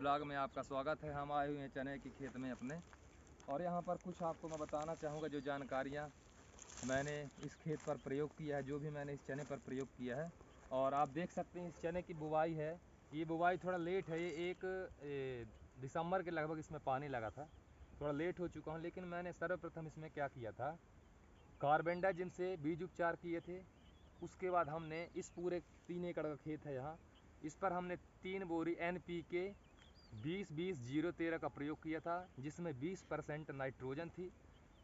Blog में आपका स्वागत है। हम आए हुए हैं चने की खेत में अपने, और यहाँ पर कुछ आपको मैं बताना चाहूँगा जो जानकारियाँ मैंने इस खेत पर प्रयोग किया है, जो भी मैंने इस चने पर प्रयोग किया है। और आप देख सकते हैं इस चने की बुवाई है, ये बुवाई थोड़ा लेट है। ये 1 दिसंबर के लगभग इसमें पानी लगा था, थोड़ा लेट हो चुका हूँ। लेकिन मैंने सर्वप्रथम इसमें क्या किया था, कार्बेंडाजिम से बीज उपचार किए थे। उसके बाद हमने इस पूरे 3 एकड़ का खेत है यहाँ, इस पर हमने 3 बोरी NPK 20-20-0-13 का प्रयोग किया था, जिसमें 20% नाइट्रोजन थी,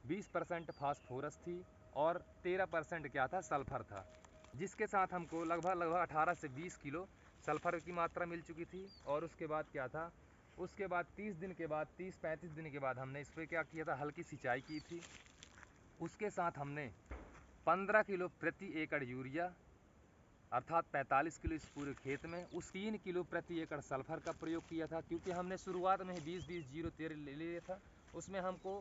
20% फास्फोरस थी और 13% क्या था, सल्फर था। जिसके साथ हमको लगभग 18 से 20 किलो सल्फर की मात्रा मिल चुकी थी। और उसके बाद क्या था, उसके बाद 30 दिन के बाद 30-35 दिन के बाद हमने इस पर क्या किया था, हल्की सिंचाई की थी। उसके साथ हमने 15 किलो प्रति एकड़ यूरिया अर्थात 45 किलो इस पूरे खेत में, उस 3 किलो प्रति एकड़ सल्फर का प्रयोग किया था। क्योंकि हमने शुरुआत में 20-20-0-13 ले लिया था, उसमें हमको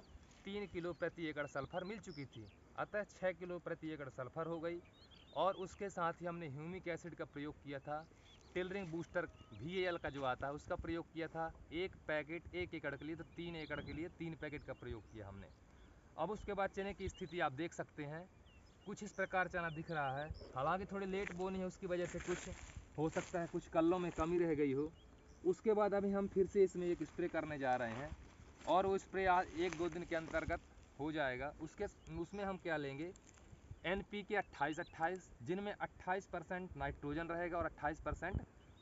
3 किलो प्रति एकड़ सल्फर मिल चुकी थी, अतः 6 किलो प्रति एकड़ सल्फर हो गई। और उसके साथ ही हमने ह्यूमिक एसिड का प्रयोग किया था, टिलरिंग बूस्टर VAL का जो आता है उसका प्रयोग किया था। 1 पैकेट 1 एकड़ के लिए, तो 3 एकड़ के लिए 3 पैकेट का प्रयोग किया हमने। अब उसके बाद चने की स्थिति आप देख सकते हैं, कुछ इस प्रकार चना दिख रहा है। हालांकि थोड़ी लेट बोनी है, उसकी वजह से कुछ हो सकता है कुछ कल्लों में कमी रह गई हो। उसके बाद अभी हम फिर से इसमें एक स्प्रे करने जा रहे हैं, और वो स्प्रे आज 1-2 दिन के अंतर्गत हो जाएगा। उसमें हम क्या लेंगे, NPK 28-28, जिनमें 28% नाइट्रोजन रहेगा और 28%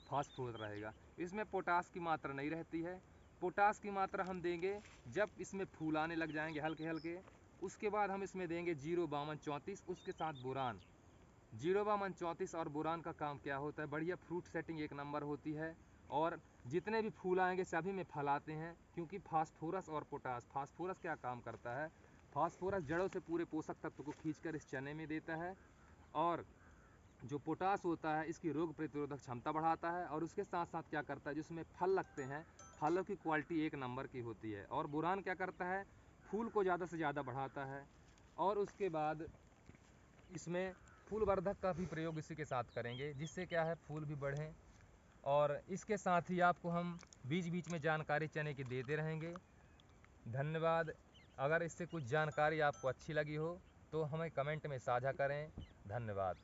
फास्फोरस रहेगा। इसमें पोटास की मात्रा नहीं रहती है। पोटास की मात्रा हम देंगे जब इसमें फूल आने लग जाएंगे हल्के हल्के। उसके बाद हम इसमें देंगे 052-34, उसके साथ बोरान। 052-34 और बोरान का काम क्या होता है, बढ़िया फ्रूट सेटिंग 1 नंबर होती है, और जितने भी फूल आएंगे सभी में फल आते हैं। क्योंकि फास्फोरस और पोटास, फास्फोरस क्या काम करता है, फास्फोरस जड़ों से पूरे पोषक तत्व को खींचकर इस चने में देता है, और जो पोटास होता है इसकी रोग प्रतिरोधक क्षमता बढ़ाता है। और उसके साथ साथ क्या करता है, जिसमें फल लगते हैं फलों की क्वालिटी 1 नंबर की होती है। और बोरान क्या करता है, फूल को ज़्यादा से ज़्यादा बढ़ाता है। और उसके बाद इसमें फूल वर्धक का भी प्रयोग इसी के साथ करेंगे, जिससे क्या है, फूल भी बढ़ें। और इसके साथ ही आपको हम बीच बीच में जानकारी चने की देते रहेंगे। धन्यवाद। अगर इससे कुछ जानकारी आपको अच्छी लगी हो तो हमें कमेंट में साझा करें। धन्यवाद।